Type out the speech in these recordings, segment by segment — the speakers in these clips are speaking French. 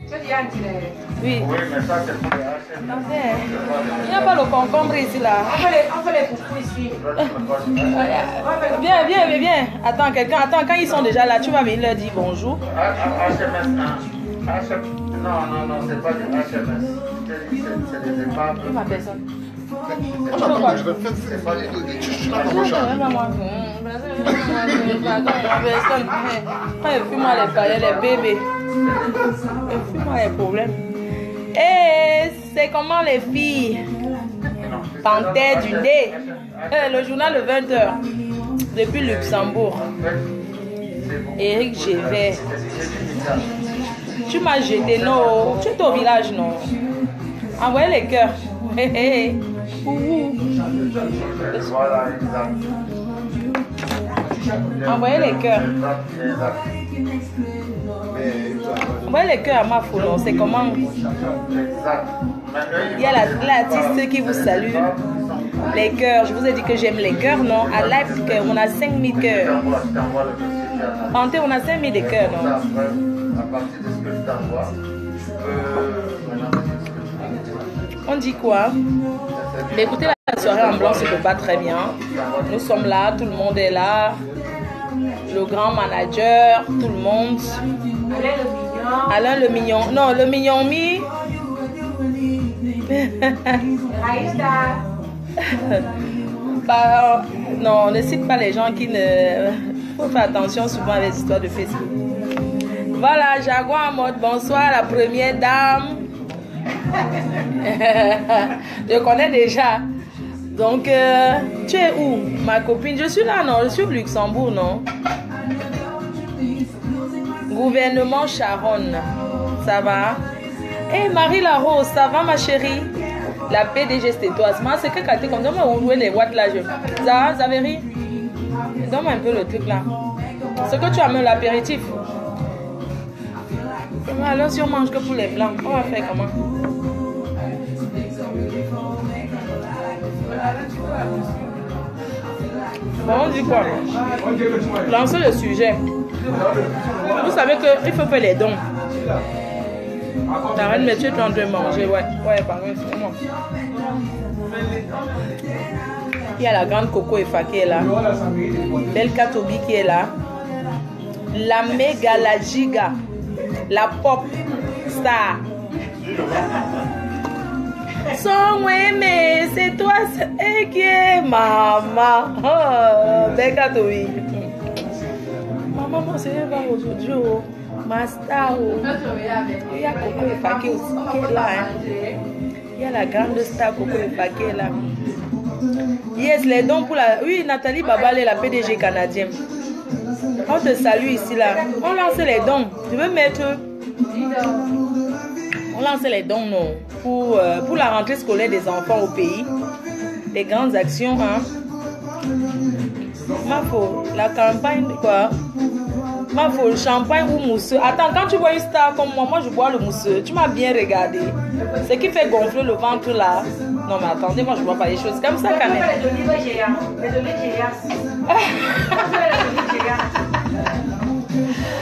Oui. Oui, mais ça c'est pour les HM. Il n'y a pas le concombre ici là. On fait les coucous ici. Viens. Attends, quand ils sont déjà là, tu vas venir leur dire bonjour. HMS, non, c'est pas du HMS. C'est des épaves. Ma personne. Je vais faire c'est pas des tissus là dans mon chat. Quand il fume les palais, les bébés. Il fume les problèmes. Et c'est comment les filles? Panthère du nez. Le journal de 20h. Depuis Luxembourg. Eric Gévais. Tu m'as jeté, non? Tu es au village, non? Envoyez les cœurs. Voilà, exact. Envoyez les cœurs. Envoyez les cœurs à ma foule. C'est comment? Il y a l'artiste qui vous salue. Les cœurs. Je vous ai dit que j'aime les cœurs, non? À live, on a 5000 cœurs. Panté, on a 5000 de cœurs, non? À partir de ce que je t'envoie, On dit quoi? Mais écoutez, la soirée en blanc se fait pas très bien. Nous sommes là, tout le monde est là. Le grand manager, tout le monde. Alain le mignon. Non, le mignon mi. Bah, non, ne cite pas les gens qui ne... Faut faire attention souvent à les histoires de Facebook. Voilà, Jaguar en mode bonsoir, la première dame. Je connais déjà. Donc, tu es où, ma copine? Je suis là, non? Je suis au Luxembourg, non? Gouvernement Charonne. Ça va? Eh, Marie Larose, ça va, ma chérie? La PDG stétoise. Moi, c'est que quand tu comme on jouait les boîtes là, ça, Zavéry? Donne-moi un peu le truc là. Ce que tu as mis l'apéritif. Alors, si on mange que pour les blancs, on va faire comment? Bon, on dit quoi? Lancer le sujet. Vous savez qu'il faut faire les dons. La reine, mais tu es en train de manger. Ouais, pardon, excusez-moi. Il y a la grande Coco Efa qui est là. Belle Katobi qui est là. La méga, la giga. La pop star. Son aimé, c'est toi qui est maman. Oh, Belle Katobi. Maman, mon Seigneur va aujourd'hui. Ma star. Il y a Coco Efa qui est là. Il y a la grande star Coco Efa qui est là. Yes, les dons pour la... Oui, Nathalie Babal, la PDG canadienne. On te salue ici, là. On lance les dons. Tu veux mettre... On lance les dons, non. Pour la rentrée scolaire des enfants au pays. Des grandes actions, hein. Mafo, la campagne, quoi. Mafo, le champagne ou mousseux. Attends, quand tu vois une star comme moi je bois le mousseux. Tu m'as bien regardé. Ce qui fait gonfler le ventre, là. Non, mais attendez, moi je vois pas les choses comme ça, quand même. Les olives géants. Les olives géants.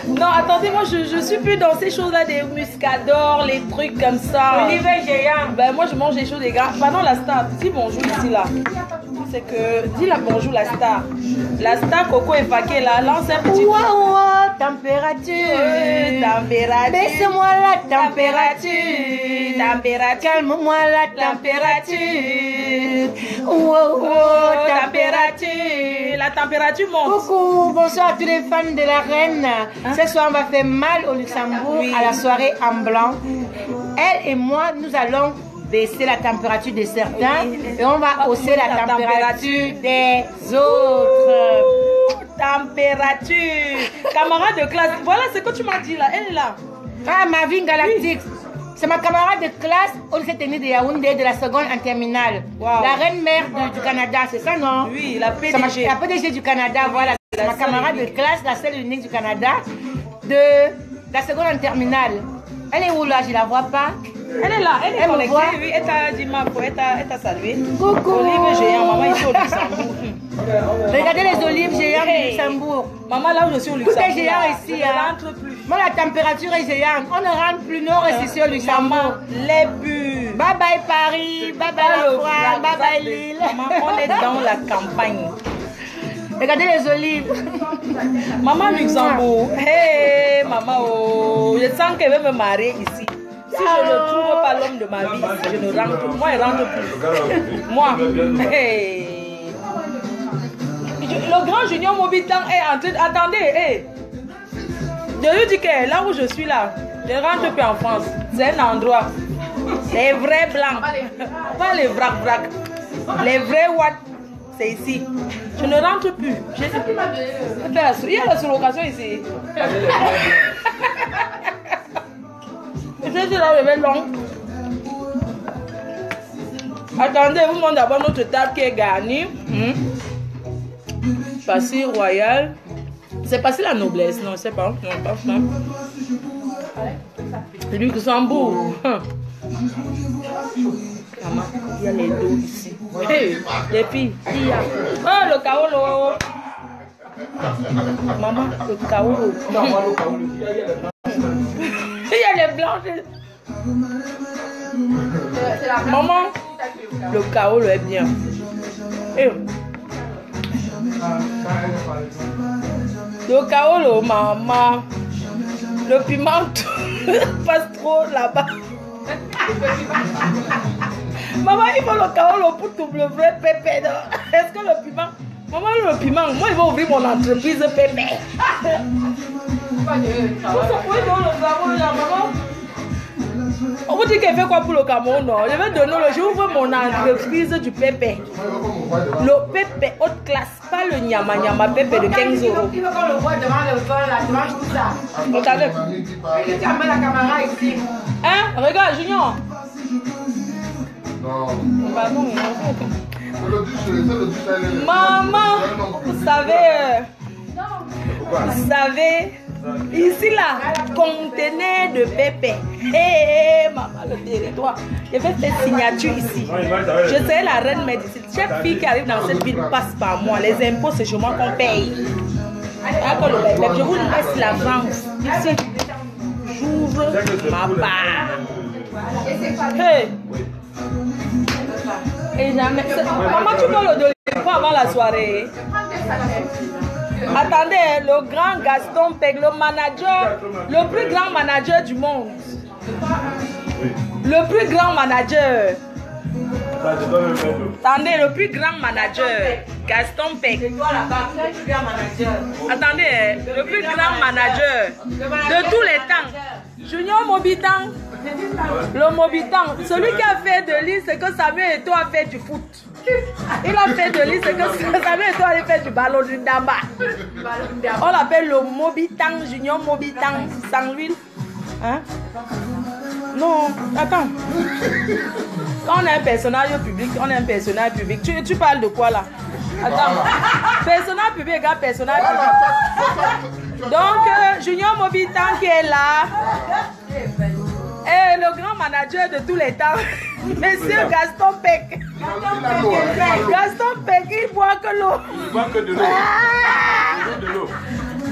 Non, attendez, moi je suis plus dans ces choses-là, des muscadors, les trucs comme ça. Olive géant. Ben moi je mange des choses des gars. Pardon, la star, dis bonjour ici là. C'est que, dis la bonjour la star. La star Coco Efa qui est là, lance un petit... Ouah, température. Température. Baisse-moi la température. Température. Calme-moi la température. Ouah, température. La température monte. Coucou, bonsoir à tous les fans de la reine. Ce soir, on va faire mal au Luxembourg à la soirée en blanc. Elle et moi, nous allons baisser la température de certains et on va hausser la température des autres. Température. Camarade de classe, voilà ce que tu m'as dit là. Elle est là. Ah, Marvin Galactique. C'est ma camarade de classe au lycée technique de Yaoundé de la seconde en terminale. Wow. La reine mère du Canada, c'est ça, non? Oui, la PDG. La PDG du Canada, voilà. C'est ma camarade de classe, la seule unique du Canada, de la seconde en terminale. Elle est où là? Je la vois pas. Elle est là, elle est connectée. Oui, elle t'a dit elle t'a salué. Coucou. Olive géant, maman ici au Luxembourg. Regardez les olives géantes du Luxembourg. Maman, là où je suis au Luxembourg. Tout est géant ici. Je ne rentre plus. Moi, la température est géante. On ne rentre plus nord ici au Luxembourg. Les purs. Bye bye Paris, bye bye la France, bye bye Lille. Maman, on est dans la campagne. Regardez les olives. Maman Luxembourg. Hey, maman, oh. Je sens qu'elle veut me marier ici. Si je ne trouve pas l'homme de ma vie, je ne rentre. Moi, je rentre plus. Moi. Hey. Le grand Junior Mobitan est en train. Attendez, hey. Je lui dis que là où je suis là, je ne rentre plus en France. C'est un endroit. Les vrais blancs. Pas les vrac-vrac. Les vrais what. C'est ici. Je ne rentre plus. Il y a la sous-location ici. Je suis là, je vais long. Attendez, vous montrez d'abord notre table qui est garnie. Pastis royal. C'est passé la noblesse, non, c'est pas. Non, pas ça. Luxembourg. Maman, il y a les dos ici. Hey, les filles, il y a. Oh, le kaolo. Maman, le kaolo. Il y a les blanches. Maman, le kaolo est bien. Hey. Le kaolo, maman. Le piment passe trop là-bas. Maman, il faut le kaolo pour tout le vrai pépé. Est-ce que le piment... Maman, le piment, moi, il va ouvrir mon entreprise pépé. Oui, non, le kaolo, là, maman. On vous dit qu'elle fait quoi pour le Cameroun? Non, je vais donner le jour où mon entreprise du pépé. Le pépé haute classe, pas le nyama nyama pépé de 15 euros. Il veut qu'on le voit devant le vol, là, devant tout ça. Regardez. Il dit amène la caméra ici. Hein? Regarde, Junior. Non. Pardon, Le maman, vous savez, ici là, conteneur de pépé. Hé, maman, le territoire. Je vais faire signature ici. Je serai la reine médecine. Chaque fille qui arrive dans cette ville passe par moi. Les impôts, c'est chez moi qu'on paye. Je vous laisse la France. Ici, j'ouvre ma part. Hey. Et jamais. Maman, tu peux le donner avant la soirée. Attendez, le grand Gaston Peg, le manager, le plus grand manager du monde. Le plus grand manager. Attendez, le plus grand manager, Gaston Peg. Attendez, le plus grand manager de tous les temps. Junior Mobitan. Le Mobitan. Celui qui a fait de lui ce que Samuel Eto'o a fait du foot. Il a fait de lui ce que Samuel Eto'o a fait du ballon du Damba. On l'appelle le Mobitan, Junior Mobitan, sans l'huile. Hein? Non, attends. Quand on est un personnage public, on est un personnage public. Tu parles de quoi là? Attends. Personnage public égale personnage public. Donc, Junior Mobitan qui est là. Et le grand manager de tous les temps, Monsieur Gaston Peg. Gaston Peg, il boit que l'eau. Il boit que de l'eau.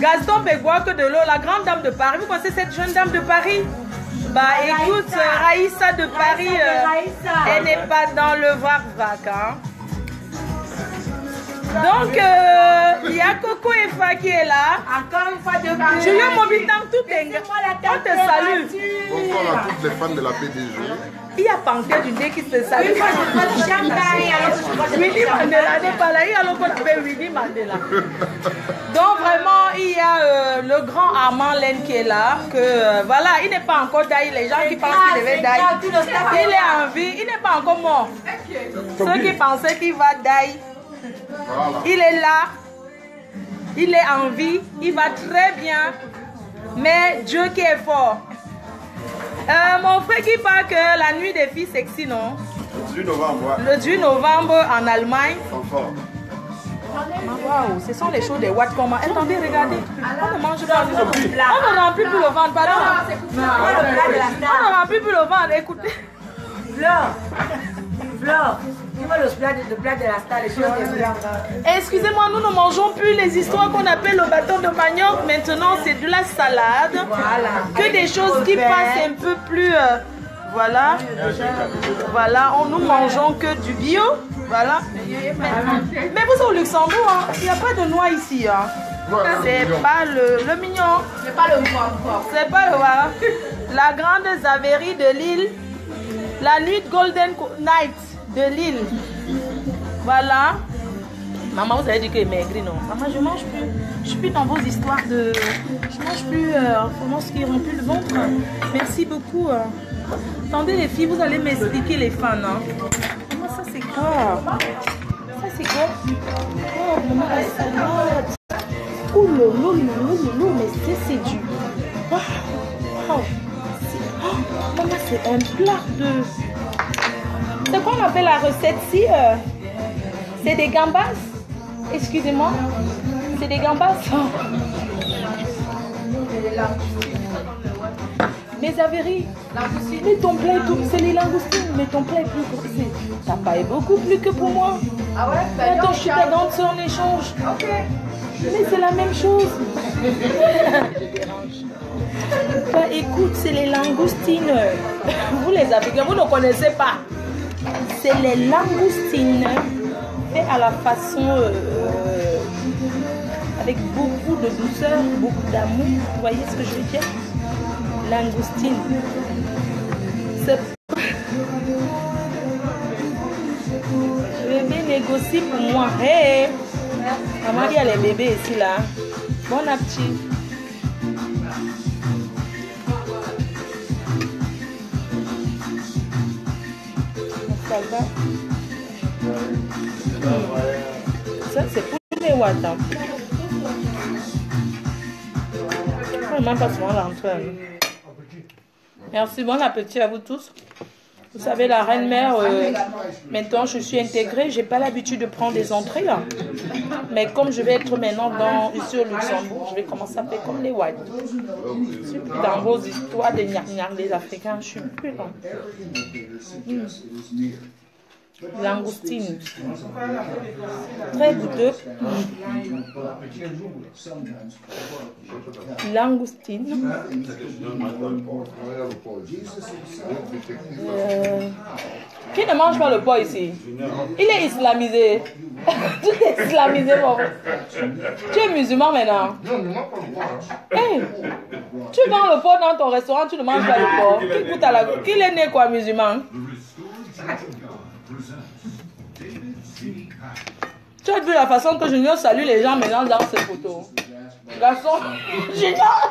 Gaston Peg boit que de l'eau. La grande dame de Paris. Vous connaissez cette jeune dame de Paris? Bah écoute, Raïssa de Paris, elle n'est pas dans le vac-vac. Hein. Donc, il y a Coco et Fa qui est là. Encore une fois de plus. Julien Mobitan, tout est. On te salue. Bonsoir à toutes les fans de la PDG. Il y a Panthère du dé qui se salue. Une fois, je prends du champagne. Winnie Mandela n'est pas là. Il y a l'autre qu'on appelle Winnie Mandela. Donc, vraiment, il y a le grand Armand Laine qui est là. Que, voilà, il n'est pas encore d'ailleurs. Les gens qui pensent qu'il devait d'ailleurs. Il est en vie. Il n'est pas encore mort. Ceux qui pensaient qu'il va d'ailleurs. Voilà. Il est là, il est en vie, il va très bien, mais Dieu qui est fort. Mon frère qui parle que la nuit des filles sexy, non? Le 18 novembre, ouais. Le 18 novembre en Allemagne. Waouh, ce sont les choses des What comment. Attendez, regardez. On ne mange pas. On ne remplit plus le ventre, pardon. On ne remplit plus le ventre, écoutez. Fleur, tu vois le plat de la star, les choses de blanc. Excusez-moi, nous ne mangeons plus les histoires qu'on appelle le bâton de manioc. Maintenant, c'est de la salade. Voilà. Que des choses qui passent un peu plus... voilà. Voilà, nous mangeons que du bio. Voilà. Mais vous êtes au Luxembourg, hein, il n'y a pas de noix ici. Hein. C'est pas le mignon. C'est pas le mignon. C'est pas le voilà. La grande Zaverie de Lille. La nuit Golden Night de Lille. Voilà. Maman, vous avez dit que est maigri, non? Maman, je mange plus. Je suis plus dans vos histoires de... Je mange plus comment ce qui remplit le ventre. Merci beaucoup. Attendez les filles, vous allez m'expliquer les fans. Hein. Maman, ça c'est quoi? Ça c'est quoi? Oh, maman, la salade. Oh lolo, mais c'est du... Wow. Wow. Oh, maman, c'est un plat de... C'est quoi on appelle la recette-ci? C'est des gambas? Excusez-moi. C'est des gambas? Mes Zaverie, mais ton plat est tout, c'est les langoustines, mais ton plat est plus gros. Ça paye beaucoup plus que pour moi. Ah ouais? Attends, je suis ta grande soeur en échange. Ok. Mais c'est la même chose. Bah, écoute, c'est les langoustines. Vous les Africains, vous ne connaissez pas. C'est les langoustines faites à la façon avec beaucoup de douceur, beaucoup d'amour. Vous voyez ce que je veux dire? Langoustine. Le bébé négocie pour moi. Hey. Maman, il y a les bébés ici là. Bon appétit. Ça va. Ça c'est pour les watts. Maman passe souvent l'Antoine. Merci, bon appétit à vous tous. Vous savez, la reine-mère, maintenant je suis intégrée, j'ai pas l'habitude de prendre des entrées là. Mais comme je vais être maintenant ici au Luxembourg, je vais commencer à faire comme les whites. Je suis plus dans vos histoires de gnar des Africains, je suis plus dans. Langoustine. Très goûteux. Langoustine. Qui ne mange pas le porc ici? Il est islamisé. Tu es islamisé, mon frère. Tu es musulman maintenant. Hey, tu vends le porc dans ton restaurant, tu ne manges pas le porc. Qui coûte à la... Qui est né quoi, musulman? Tu as vu la façon que Junior salue les gens maintenant dans ces photos. Garçon, Junior,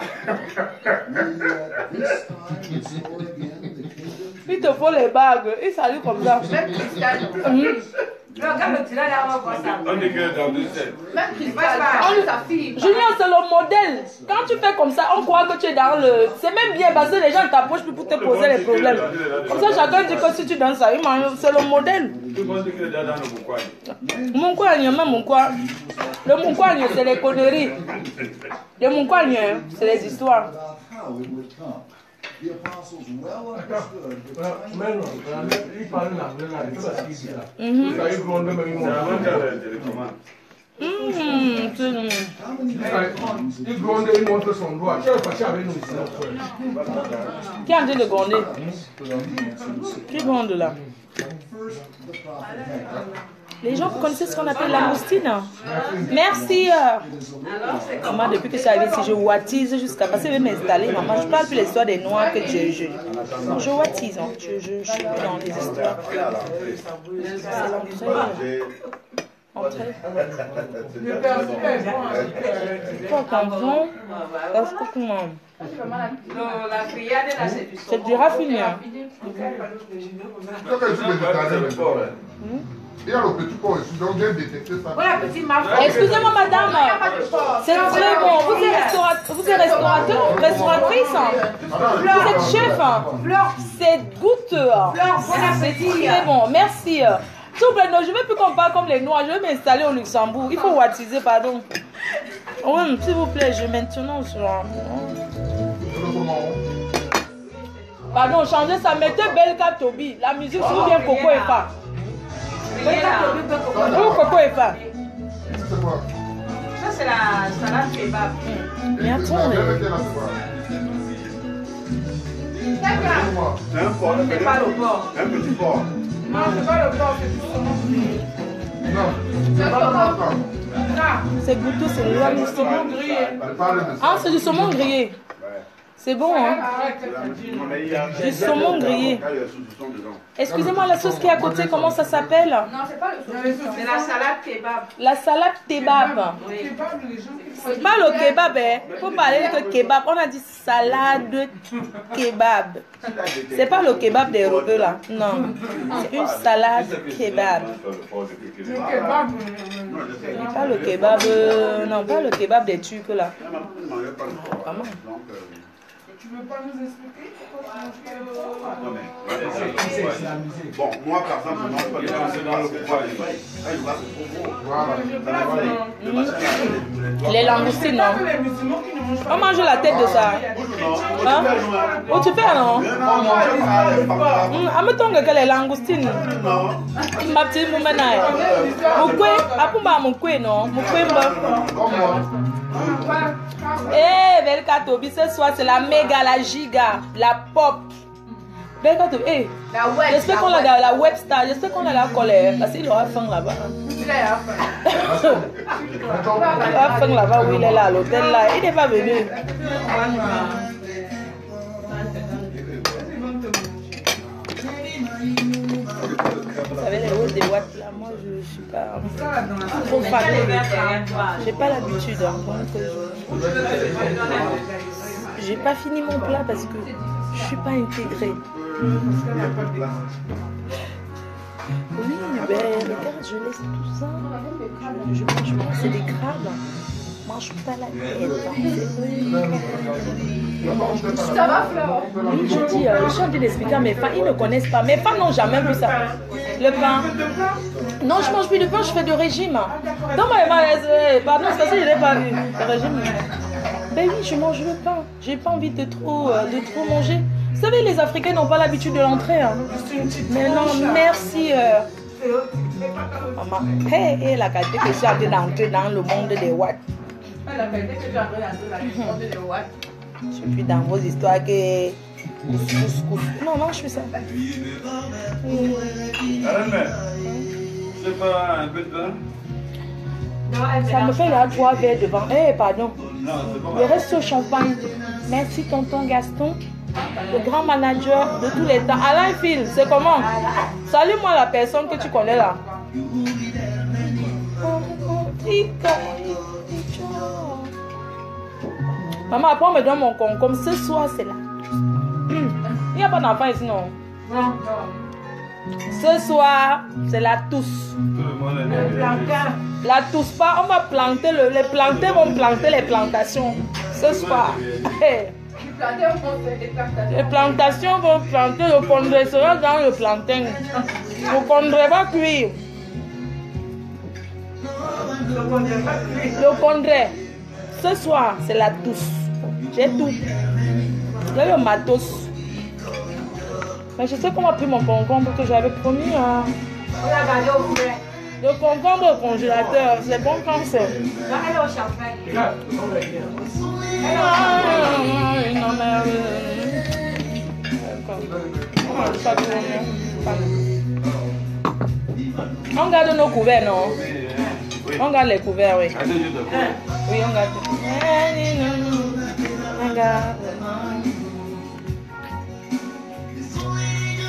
il te faut les bagues. Il salue comme ça. Même Christiane. Junior, c'est le modèle. Quand tu fais comme ça, on croit que tu es dans le... C'est même bien parce que les gens t'approchent pour te poser les problèmes. Comme ça, chacun dit que si tu danses ça, c'est le modèle. Mon coin, même mon coin. Le mon coin, c'est les conneries. Le mon coin, c'est les histoires. Qui a envie de gronder? Qui gronde là? Les gens, vous connaissez ce qu'on appelle la moustine? Merci. Maman, depuis que je suis arrivée ici, je wattise jusqu'à passer, je vais m'installer. Maman, je parle plus l'histoire des noirs que je wattise. Hein. Je suis dans les histoires. C'est l'entrée. Entrée. C'est du raffiné. Il y a le petit porc ici, donc j'ai détecté ça. Voilà, petite marque. Excusez-moi, madame. C'est très bon. Vous êtes restaurateur, restauratrice. Vous êtes chef. C'est goûteux. C'est très bon. Merci. S'il vous plaît, non, je ne veux plus qu'on parle comme les Noirs. Je vais m'installer au Luxembourg. Il faut wattiser, pardon. Oui, s'il vous plaît, je maintenant sur un... Pardon, changez ça. Mettez Belka Toby. La musique, s'il vous plaît, Coco et pas. Oh, coco et pas. C'est quoi? Ça, c'est la salade kebab. Mais attends, Lequel là, c'est quoi? Dis-moi. C'est un porc. C'est pas le porc. Un petit porc. Non, c'est pas le porc, c'est tout saumon grillé. Non, c'est pas le porc. c'est goûteux, c'est le C'est saumon grillé. Elle parle de ça. Ah, c'est du saumon grillé. C'est bon, hein? Du saumon grillé. Excusez-moi, la sauce qui est à côté, comment ça s'appelle? Non, c'est pas le saumon. C'est la salade kebab. La salade kebab. Oui. C'est pas le kebab, hein? Il faut parler de kebab. On a dit salade kebab. C'est pas le kebab des rebeux là. Non. C'est une salade kebab. Pas le kebab. Non, pas le kebab des Turcs là. Comment? Tu veux pas nous expliquer pourquoi tu manges pas le porc? Bon, moi par exemple, je mange pas les langues dans le pouvoir. Les langoustines, non? On mange la tête de ça. Hein? Oh, tu fais, non? Amettons que les langoustines. Ma petite moumena. Moukwe, apumba moukwe, non? Moukwe mba. Eh, Belka Tobi, ce soir c'est la méga, la giga, la pop. Belka Tobi, eh, j'espère qu'on a la webstar, j'espère qu'on a la colère, parce qu'il aura faim là-bas. Il aura faim là-bas où il est là, à l'hôtel là, il n'est pas venu. Vous savez, les hausses des watts là, moi je suis pas trop fan. J'ai pas l'habitude, hein, donc j'ai pas fini mon plat parce que je suis pas intégrée. Oui, ben regarde, je laisse tout ça. Je mange pas, c'est des crabes. Je mange pas la tête. Ça va, Fleur? Je dis, je suis en train d'expliquer à mes femmes, ils ne connaissent pas. Mes femmes n'ont jamais vu ça. Le pain. Non, je mange plus de pain, je fais de régime. Dans ma pardon, c'est parce que je n'ai pas vu. Le régime. Ben oui, je mange le pain. J'ai pas envie de trop manger. Vous savez, les Africains n'ont pas l'habitude de l'entrer. Hein. Mais non, merci. Maman, hey, la qualité que je suis en train d'entrer dans le monde des watts. La qualité que tu as dans le monde des watts. Je suis dans vos histoires que... Non, non, je fais ça. C'est pas un peu de vin? Ça me fait là 3 verres devant. Eh, pardon. Le reste au champagne. Merci, tonton Gaston. Le grand manager de tous les temps. Alain Phil, c'est comment? Salue-moi la personne que tu connais là. Maman, après on me donne mon concombre. Ce soir, c'est là. Il n'y a pas d'enfant ici, non? Non. Ce soir, c'est la tousse. La tousse pas, on va planter, les plantés vont planter les plantations. Ce soir. Les plantations vont planter, le condré sera dans le plantain. Le condré va cuire. Le condré. Ce soir, c'est la tousse. J'ai tout. J'ai le matos. Mais je sais qu'on a pris mon concombre que j'avais promis. Hein. On l'a gardé au frais. Le concombre au congélateur, c'est bon quand c'est. Elle est au champagne. On garde nos couverts, non? On garde les couverts, oui. Oui, on garde. On garde.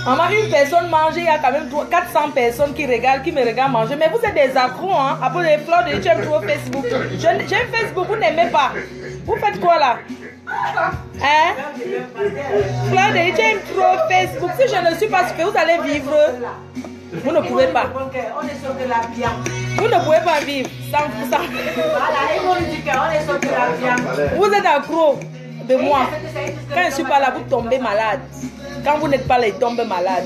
Maman, une personne mange, il y a quand même 400 personnes qui me regardent manger. Mais vous êtes des accros, hein? Après les fleurs de j'aime trop Facebook. J'aime Facebook, vous n'aimez pas. Vous faites quoi là? Hein? Fleur de j'aime trop Facebook. Si je ne suis pas sûre, vous allez vivre. Vous ne pouvez pas. On est sur de la viande. Vous ne pouvez pas vivre sans. Voilà, et on dit qu'on est sur de la viande. Vous êtes accro de moi. Quand je ne suis pas là, vous tombez malade. Quand vous n'êtes pas là, ils tombent malades.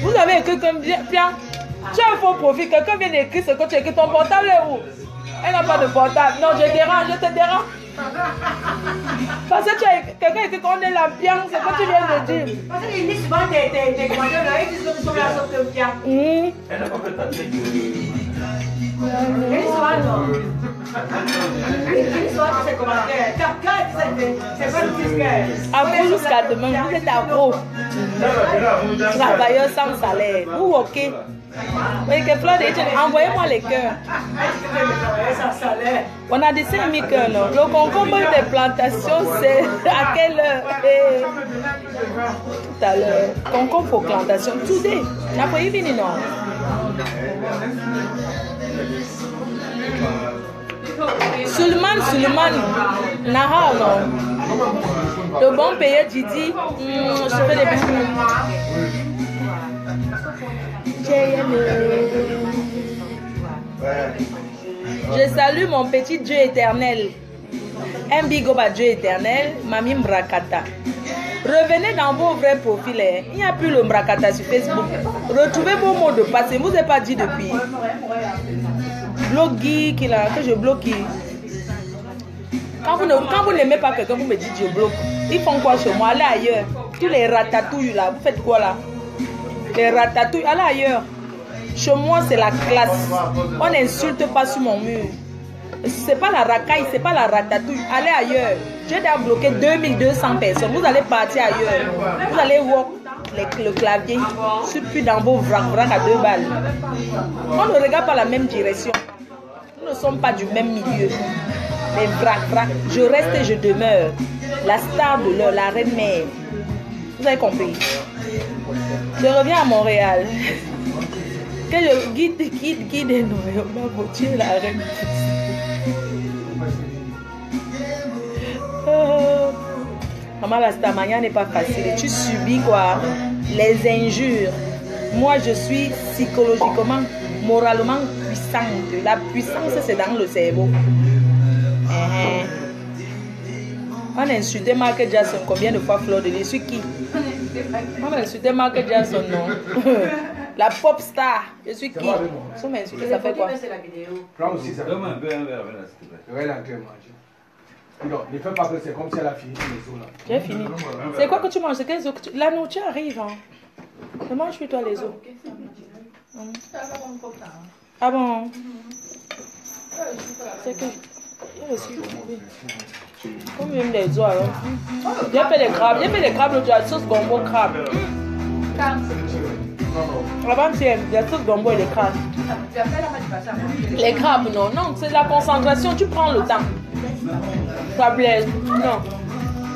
Vous avez écrit comme bien. Tu as un faux profil. Quelqu'un vient d'écrire ce que tu as écrit. Ton portable est où? Elle n'a pas de portable. Non, je te dérange. Parce que tu as quelqu'un qui connaît l'ambiance, c'est ce que tu viens de dire. Parce qu'il dit souvent tes commentaires, ils disent que nous sommes la sorte de bien. Elle n'a pas fait ta tête. Il dit souvent non. Il dit souvent que ses commentaires. C'est pas le fiscal. À vous jusqu'à demain, vous êtes à gros. Travailleurs sans salaire. Vous, ok. Oui, que Fleur envoyez-moi les cœurs. On a des 5000 cœurs, non? Le concombre des plantations, c'est à quelle heure? Tout à l'heure. Concombre pour plantation. Today. Après, il vient, non? Suleiman, Nahar, non? Le bon payé, Didi, je fais des bisous. Je salue mon petit Dieu éternel. Un big up à Dieu éternel, Mami Mbrakata. Revenez dans vos vrais profils. Il n'y a plus le Mbrakata sur Facebook. Retrouvez vos mots de passe. Je ne vous ai pas dit depuis. Bloguy, que je bloque. Quand vous n'aimez pas quelqu'un, vous me dites je bloque. Ils font quoi chez moi? Allez ailleurs. Tous les ratatouilles là, vous faites quoi là? Les ratatouilles, allez ailleurs. Chez moi, c'est la classe. On n'insulte pas sur mon mur. C'est pas la racaille, c'est pas la ratatouille. Allez ailleurs. J'ai déjà bloqué 2200 personnes. Vous allez partir ailleurs. Vous allez voir le clavier. Je suis plus dans vos vrac à 2 balles. On ne regarde pas la même direction. Nous ne sommes pas du même milieu. Mais vrac, je reste et je demeure. La star de l'heure, la reine mère. Vous avez compris? Je reviens à Montréal. Que le guide est noyé. On a voté la reine. Maman, la stamania n'est pas facile. Tu subis quoi? Les injures. Moi, je suis psychologiquement, moralement puissante. La puissance, c'est dans le cerveau. On a insulté Michael Jackson combien de fois, Fleur de Lys? Je suis qui? On a insulté Michael Jackson, non? La pop star. Je suis qui? Si on m'a insulté, ça fait quoi? Prends aussi ça. Donne-moi un peu, s'il te plaît. Ouais, l'entrée manger. Non, ne fais pas que c'est comme si elle a fini les os là. J'ai fini. C'est quoi que tu manges? Quels os que tu... La nourriture arrive. Hein. Je mange plus toi les os. Ah bon? C'est que... Comme même des os alors. J'ai fait des crabes. J'ai fait des crabes l'autre jour. La sauce gombo crabe. Avant-hier, la sauce gombo et les crabes. Les crabes, non. Non, c'est la concentration. Tu prends le temps. Ça blesse. Non.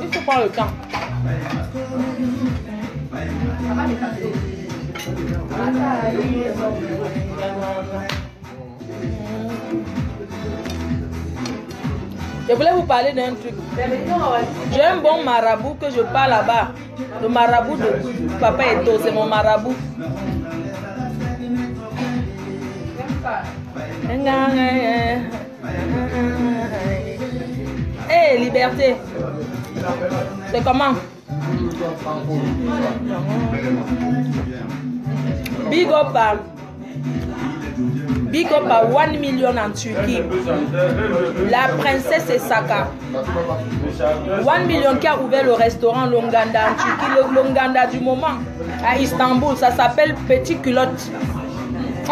Il faut prendre le temps. Je voulais vous parler d'un truc. J'ai un bon marabout que je parle là-bas. Le marabout de Papa Eto, c'est mon marabout. Hé, liberté. C'est comment? Big up à 1 million en Turquie. La princesse Saka. 1 million qui a ouvert le restaurant Longanda en Turquie. Le Longanda du moment à Istanbul. Ça s'appelle Petite Culotte.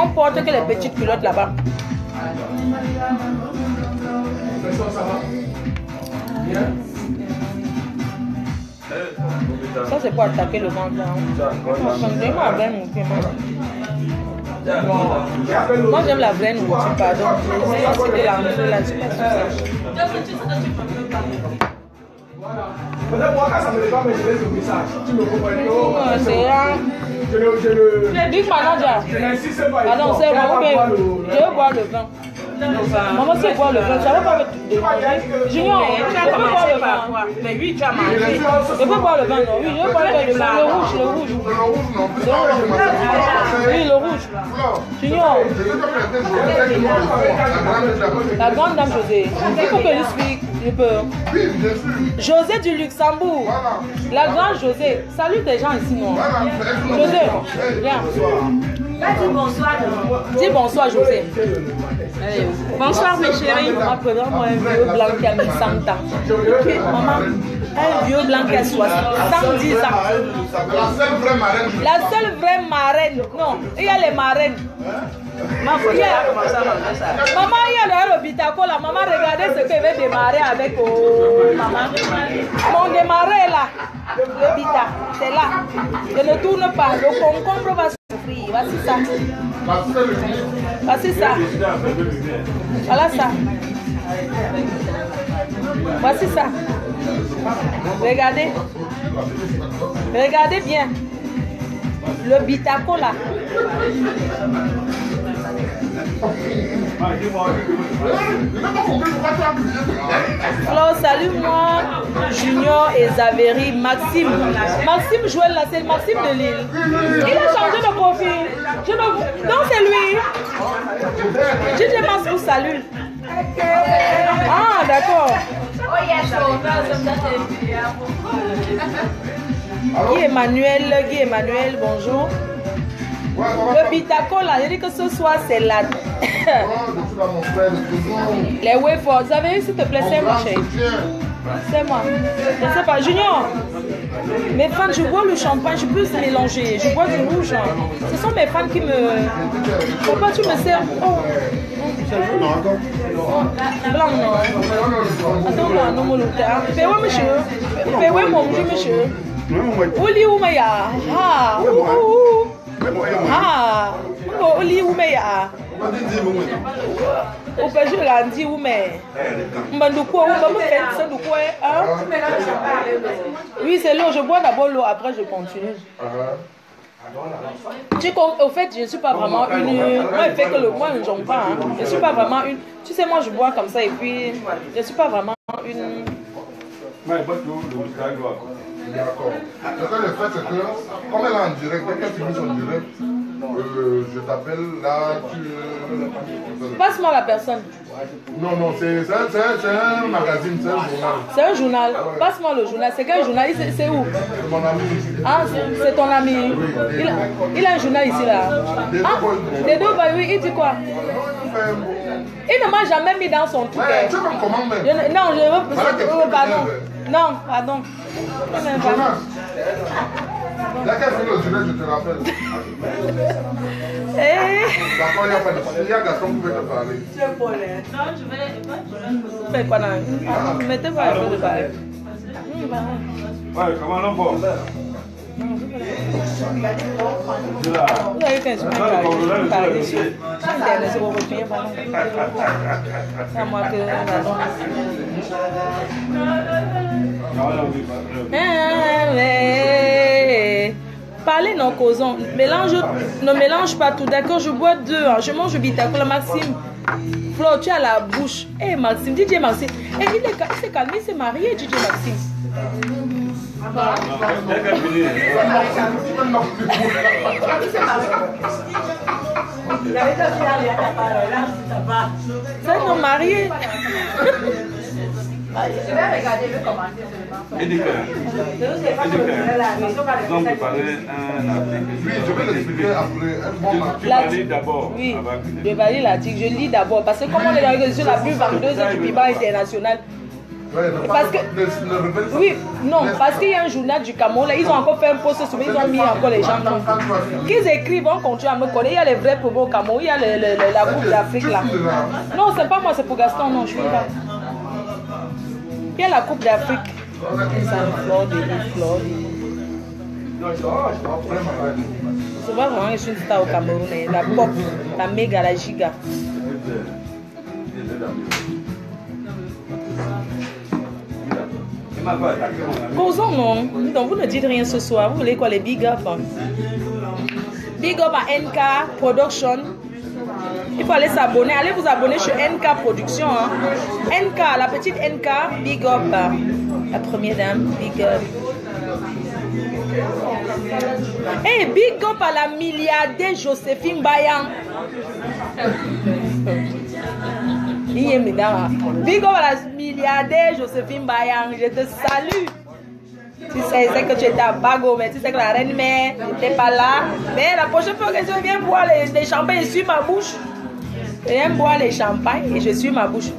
On porte que les petites culottes là-bas. Ça c'est pour attaquer le ventre. Moi j'aime la vraie nourriture, pardon. C'est la Peut-être moi quand ça me dérange, mais je laisse le message. Tu me comprends? C'est un... Dis manager. Je n'insiste pas. Pardon, c'est bon. Je veux boire le vin. Maman, c'est boire le vin. Ça va pas me déranger. Junior, je peux boire le vin. Mais oui, tu as mangé. Je peux boire le vin, non? Oui, je veux boire le vin. Le rouge, le rouge. Oui, le rouge. Junior. La grande dame José. Il faut que je explique. Je peux. Oui, bien sûr. José du Luxembourg. Voilà. La grande José. Salut des gens ici, non? José, viens. Dis bonsoir. Dis bonsoir, José. Allez, bonsoir mes chéris. Maman, présente-moi un vieux blanc qui a 1100 ans. Maman, un vieux blanc qui a 110 ans. La seule vraie marraine. La seule vraie marraine. Non, il y a les marraines. Maman, il y a le Bitaco là. Maman, regardez ce que veut démarrer avec maman. Mon démarrer là. Le Bita, c'est là. Je ne tourne pas. Le concombre va souffrir. Voici ça. Voici ça. Voilà ça. Voici ça. Regardez. Regardez bien. Le Bitaco là. Alors, salut-moi, Junior et Zaveri, Maxime. Maxime Joël là, c'est Maxime de Lille. Il a changé de profil. Non, c'est lui. DJ Mas vous salue. Ah, d'accord. Guy Emmanuel, bonjour. Le Bitaco là, j'ai dit que ce soir c'est la... Les wafers, vous avez eu s'il te plaît, c'est moi chérie. C'est moi. Je ne sais pas, Junior. Mes fans, je bois le champagne, je peux se mélanger. Je bois du rouge. Ce sont mes fans qui me... Pourquoi tu me sers? Oh. Blanc non. Attends là, non mon lutteur. Fais-moi monsieur. Fais-moi mon monsieur. Oli Oumeya. Ah. Ah. Oli Oumeya. Au fait, je l'ai dit Oumé. Oui, c'est l'eau. Je bois d'abord l'eau, après je continue. Au fait, je ne suis pas vraiment une... Moi, il fait que le moi, je ne jongle pas. Hein. Je ne suis pas vraiment une... Tu sais, moi, je bois comme ça et puis... Je ne suis pas vraiment une... D'accord. Le fait, c'est que, comme elle est en direct, dès qu'elle finit son direct, je t'appelle là, tu... Passe-moi la personne. Non, non, c'est un magazine, c'est un journal. C'est un journal. Passe-moi le journal. C'est quel journal? C'est où? C'est mon ami. Ah, c'est ton ami. Il a un journal ici là. Ah, des deux, bah oui, il dit quoi? Il ne m'a jamais mis dans son truc. Tu veux me commander? Non, je veux... Pardon. Non, pardon. Jonas, dès qu'elle fait le journal, je te rappelle. D'accord, il y a pas de souci. Il y a Gaston qui veut te parler. Non, je vais... Fais quoi là? Mettez pas un peu de parler. Ouais, comment on va? Vous avez qu'un chemin parler dessus. C'est pour retenir, pardon. C'est à moi que... Parlez, non, causons. Ne mélange pas tout. D'accord, je bois deux. Hein. Je mange le Bitaco. Maxime, Flo, tu as la bouche. Eh, Maxime, DJ Maxime. Eh, il s'est calmé, il s'est marié, DJ Maxime. C'est mon mari. Je vais regarder le commentaire. Ils ont préparé un article. Oui, je vais l'expliquer après. Tu vas lire d'abord. Oui, je vais lire l'article. Je lis d'abord. Parce que comme on est dans l'organisation la plus vendeuse du Biba international. Parce que, oui, non, parce qu'il y a un journal du Cameroun, là, ils ont encore fait un post sur ils ont mis encore les gens. Qu'ils écrivent, on continue à me connaître. Il y a les vrais promos au Cameroun, il y a la Coupe d'Afrique là. Non, c'est pas moi, c'est pour Gaston, non, je suis là. Il y a la Coupe d'Afrique. C'est pas vraiment, je suis une star au Cameroun. La pop, la méga, la giga. Causons non. Donc vous ne dites rien ce soir. Vous voulez quoi les big up? Big up à NK Production. Il faut aller s'abonner. Allez vous abonner chez NK Production. Hein. NK, la petite NK, big up. La première dame, big up. Hey, big up à la milliardaire Joséphine Bayan. Big up à la milliardaire Joséphine Bayan. Je te salue. Tu sais que tu étais à Bago, mais tu sais que la reine mère n'était pas là. Mais la prochaine fois que je viens boire des champagnes sur ma bouche. J'aime boire les champagnes et je suis ma bouche.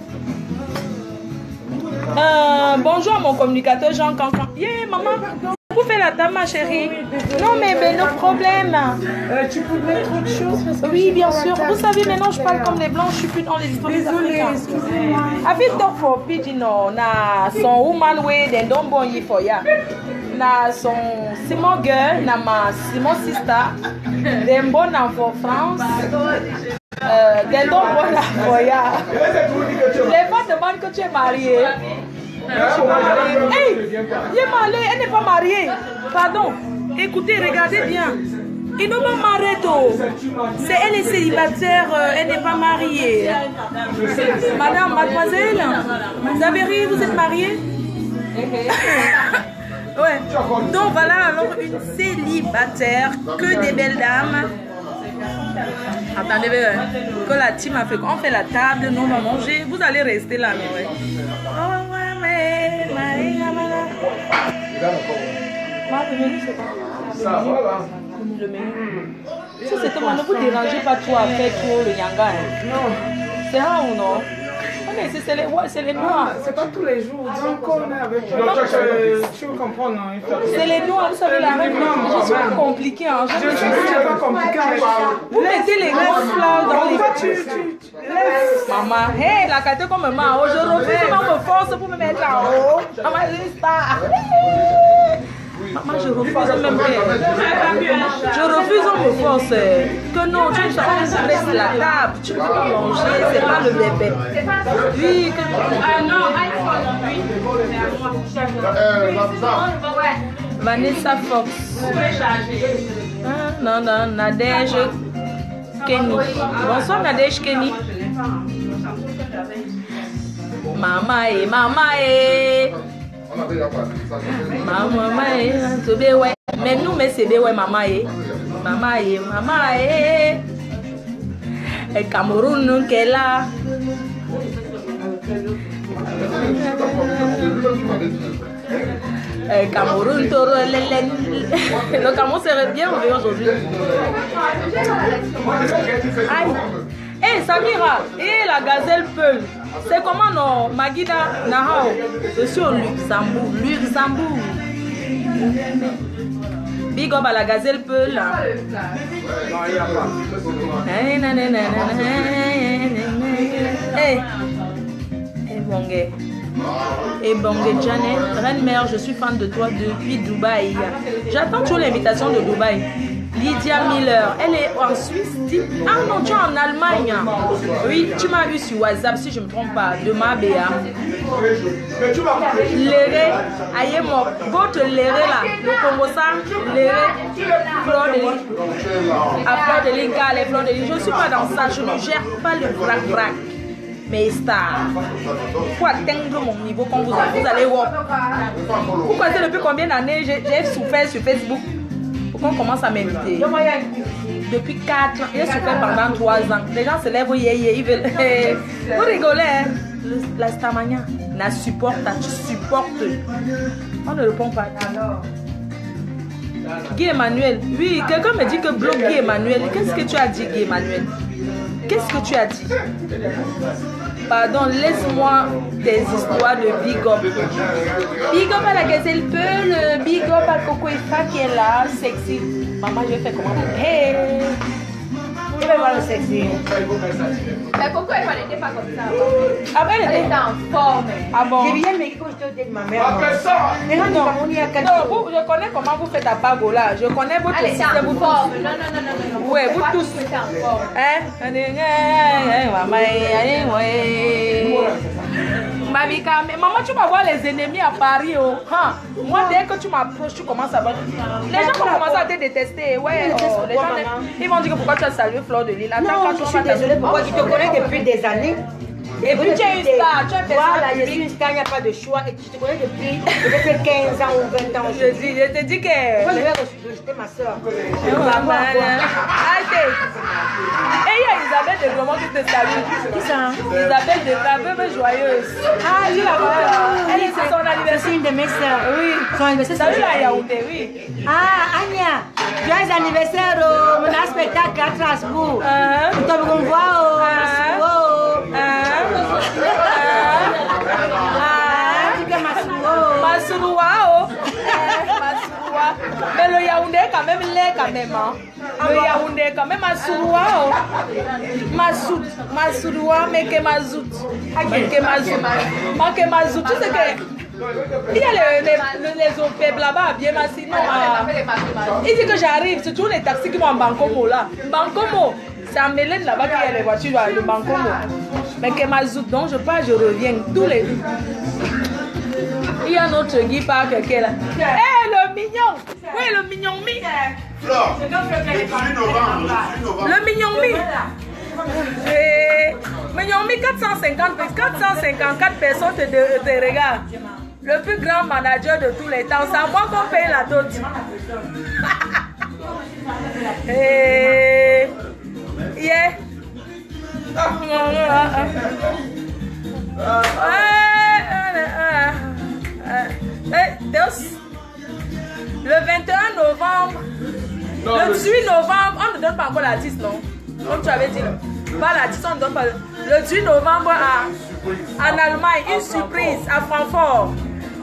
Bonjour à mon communicateur Jean Cancan. Yeah, maman, vous faites la table, ma chérie. Non, mais nos problèmes. Tu peux mettre autre chose parce que oui, bien sûr. Vous savez, maintenant, je parle comme les blancs. Je suis plus dans les histoires des Africains. Excusez-moi. Avec talk for pidgin, na son woman way, then don't born you for ya. Na son Simon girl, na ma Simon sister, then born for France. Then don't born for ya. Les femmes demandent que tu es mariée. Hey, elle n'est pas mariée. Pardon. Écoutez, regardez bien. Ils n'ont pas marié tôt. C'est elle est célibataire, elle n'est pas mariée. Madame, mademoiselle, vous avez ri, vous êtes mariée? Ouais. Donc voilà alors une célibataire, que des belles dames. Attendez, que la team a fait. On fait la table, nous on va manger. Vous allez rester là, non? Ouais. Le menu, c'est pas Ça, voilà. le menu. Si c'était moi, ne vous dérangez pas trop à faire trop le yanga. Hein. Non. C'est rare ou non? Mais c'est les, ouais, les noirs. C'est pas tous les jours. Donc on est avec toi. Tu comprends, non? C'est les noirs, vous savez, la même. Je suis pas compliqué. Hein. Je sais que c'est pas compliqué. Vous mettez les grosses fleurs dans les... Maman, hey, la carte comme maman. Je refuse, maman me force pour me mettre en haut. Maman, juste ça. Maman, je refuse même pas. Je refuse, on me force. Que non, tu laisses la table. Tu peux pas manger, c'est pas le bébé. Oui, que... non, iPhone, oui. Vanessa Fox. Ah, non, non, Nadège Kenny. Bonsoir, Nadège Kenny. Maman et maman et... Maman et... Mais nous, mais c'est ouais, maman et... Maman et... Maman et... Et Cameroun, qu'elle est là. Cameroun, Toro, le Cameroun serait bien ouvert aujourd'hui. Aïe. Hé, Samira, et la gazelle Peul. C'est comment non? Magida Nahao. Je suis au Luxembourg. Luxembourg. Big up à la gazelle Peul. Non, il n'y a pas. Hé. Et Bangé Janet, reine-mère, je suis fan de toi depuis Dubaï. J'attends toujours l'invitation de Dubaï. Lydia Miller, elle est en Suisse. Ah non, tu es en Allemagne. Oui, tu m'as eu sur WhatsApp, si je ne me trompe pas, de ma BA. Léré, aïe moi, votre léré là, le Congo ça, léré, fleur de lit. À fleur de lit, les fleurs de lit. Je ne suis pas dans ça, je ne gère pas le brac-brac. Mais star, pour atteindre mon niveau quand vous allez voir. Pourquoi c'est depuis combien d'années j'ai souffert sur Facebook pour qu'on commence à m'inviter? Depuis 4 ans, j'ai souffert pendant 3 ans. Les gens se lèvent, ils veulent. Vous rigolez, hein? La Starmania, la supporte, tu supportes. On ne répond pas. Guy Emmanuel, oui, quelqu'un me dit que bloque Guy Emmanuel. Qu'est-ce que tu as dit, Guy Emmanuel? Qu'est-ce que tu as dit? Pardon, laisse-moi tes histoires de big up. Big up à la gazelle Peul, big up à Coco Ifa qui est là, sexy. Maman, je vais faire comment? Hey! Je vais voir le sexy. Mais pourquoi elle n'était pas comme ça? Après, elle était en forme. Ah bon? Je viens de me dire que je te dis de ma mère. Après ça, Non, je connais comment vous faites à Pago là. Je connais votre Elle était système, en vous forme. tous. Non. Ouais, vous tous. Elle était en forme. Hein? Maman, tu vas voir les ennemis à Paris. Oh. Hein? Moi, dès que tu m'approches, tu commences à voir. Les gens vont commencer à te détester. Ouais, oh, les gens, ils vont dire que pourquoi tu as salué Fleur de Lille. Attends, Non, quand je tu suis désolée. Pourquoi tu te connais depuis des années? Et puis tu es une star, tu es une Voilà, personne je suis une star, il n'y a pas de choix. Et tu te connais depuis peut-être 15 ans ou 20 ans. Je te dis que. Moi, je vais rejeter ma soeur. Arrêtez. Et il y a Isabelle de Gromont qui te salue. Qui ça? Isabelle de ta veuve joyeuse. Ah, oui, là, elle est c'est son anniversaire. C'est une de mes soeurs. Oui. Son anniversaire, Salut c'est là, Yaoundé, oui. Ah, Anya, joyeux anniversaire au mon spectacle à Strasbourg. Tu me vois Mais le Yaoundé est quand même laid quand même. Hein. Le Yaoundé est quand même Masuroua. Oh. Masuroua, mais que Mazout. Mais que Mazout. Tu sais que... Il y a les OPEB là-bas, bien mais sinon... il dit que j'arrive, c'est toujours les taxis qui vont en Bankomo là. Bankomo, c'est en Mélène là-bas qu'il y a les voitures de Bankomo. Mais que Mazout, donc je pars, je reviens. Tous les... Il y a notre Guy Park qui est là. Hé, le mignon! Oui, le mignon mi! Flore, le 18 novembre. Le mignon mi! Mignon mi, 454 personnes te regardent. Le plus grand manager de tous les temps. C'est à moi qu'on paye la dot. Yeah. Le 21 novembre, non, le 18 novembre, on ne donne pas encore l'artiste, non? Comme tu avais dit, pas l'artiste, on ne donne pas. Le 18 novembre en Allemagne, une surprise à Francfort,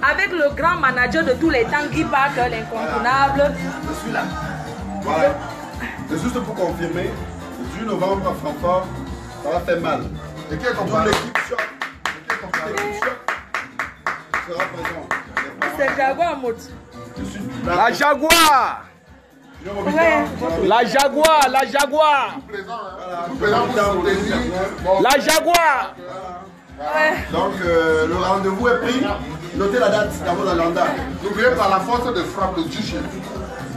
avec le grand manager de tous les temps, Guy Parker, l'incontournable. Je suis là. Voilà. C'est juste pour confirmer, le 18 novembre à Francfort, ça va faire mal. Et qui est ton Toute pari? l'équipe choc. L'équipe choc sera présent. C'est Jaguar Mot. La Jaguar. La Jaguar, la Jaguar. La Jaguar. Ouais. Donc le rendez-vous est pris. Notez la date dans vos agendas. N'oubliez pas la force de frappe de Duché.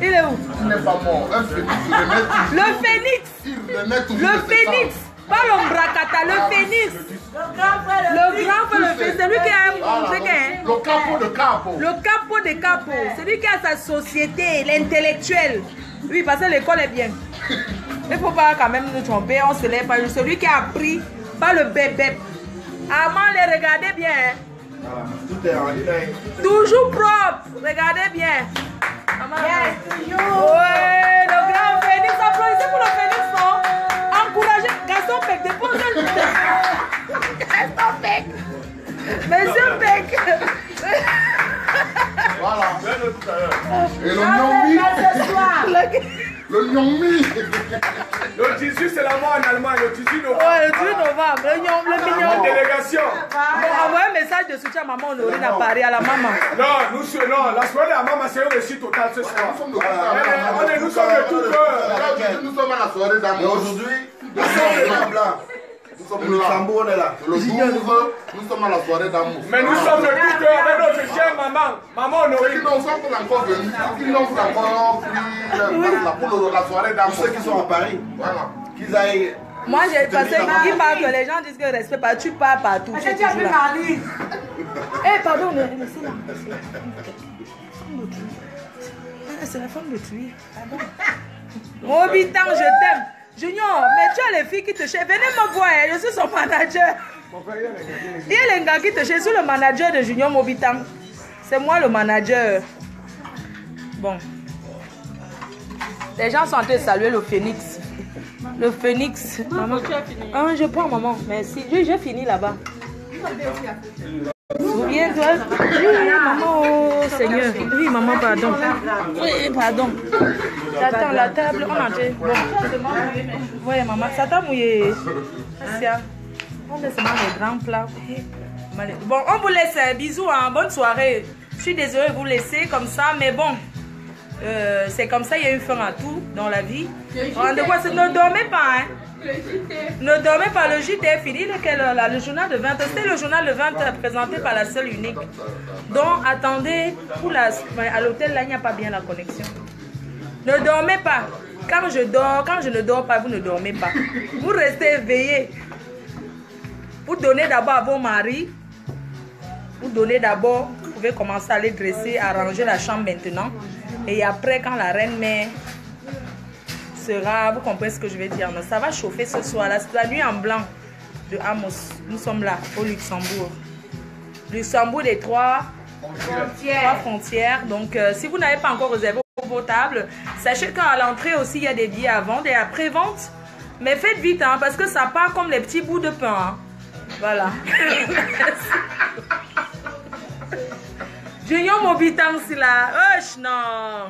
Il est où? Il n'est pas mort. Un phénix, il renaît toujours. Le phénix. Il renaît toujours. Le phénix. Pas l'ombracata, le phénix. Le grand frère, le phénix. C'est lui qui a montré Le capo de capo. le capot des capos. C'est lui qui a sa société, l'intellectuel. Oui, parce que l'école est bien. Il ne faut pas quand même nous tromper. On se lève pas. Celui qui a appris, pas le bébé. Amant, les regardez bien. Hein. Voilà. Tout est en ligne. Toujours propre. Regardez bien. Yes, ouais, le grand phénix. Applaudissez pour le phénix, non? Encouragez. Gaston Peck, déposez le... Gaston Peck. Monsieur Peck. Voilà. Et le Nyongmi. Le Nyongmi. Le 18, c'est la mort en Allemagne. Le 18 novembre. Ouais, le 18 novembre. Le mignon. Délégation. Bon, envoyez un message de soutien à maman Honorine à Paris, à la maman. Non, la soirée de la maman, c'est un récit total ce soir. Nous sommes de tout cœur. Nous sommes à la soirée Et d'amour. aujourd'hui, nous sommes blancs. Nous sommes Au Luxembourg, on est là. Le 12, nous sommes à la soirée d'amour. Mais nous sommes de tout cœur avec notre chère maman. Maman Ceux qui Honorine. n'ont pas encore venu, qui n'ont pas encore pris pour la soirée Tous d'amour. ceux qui sont à Paris, Voilà. qu'ils aillent. Moi, j'ai passé qui parle que les gens disent que respect pas. Tu pars partout. Tu es toujours là. Eh, pardon, mais c'est là. C'est la femme de Tui. Mobitan, je t'aime. Junior, mais tu as les filles qui te cherchent. Venez me voir, je suis son manager. Il y a les gars qui te cherchent. Je suis le manager de Junior Mobitan. C'est moi le manager. Bon. Les gens sont en train de saluer le phénix. Le phénix. Maman. Ah, je prends, maman. Merci. J'ai fini là-bas. Souviens-toi. Oui, maman, oh Seigneur. Oui, maman, pardon. Oui, pardon. J'attends la table. On a fait. Bon. Oui, maman. Ça t'a mouillé. On laisse seulement les grands plats. Bon, on vous laisse. Bisous, hein. Bonne soirée. Je suis désolée de vous laisser comme ça, mais bon. C'est comme ça, il y a une fin à tout dans la vie. Ne dormez pas, hein. Ne dormez pas, le JT est fini. Le journal de 20, c'était le journal de 20 présenté par la seule unique. Donc attendez, à l'hôtel là il n'y a pas bien la connexion. Ne dormez pas. Quand je ne dors pas, vous ne dormez pas. Vous restez éveillés. Vous donnez d'abord à vos maris. Vous donnez d'abord, vous pouvez commencer à les dresser, à ranger la chambre maintenant. Et après, quand la reine mère sera, vous comprenez ce que je vais dire, mais ça va chauffer ce soir. La nuit en blanc de Amos. Nous sommes là, au Luxembourg. Luxembourg des trois frontières. Donc, si vous n'avez pas encore réservé vos tables, sachez qu'à l'entrée aussi, il y a des billets à vendre et après-vente. Mais faites vite, hein, parce que ça part comme les petits bouts de pain. Hein. Voilà. Junior Mobitan, c'est là. Non.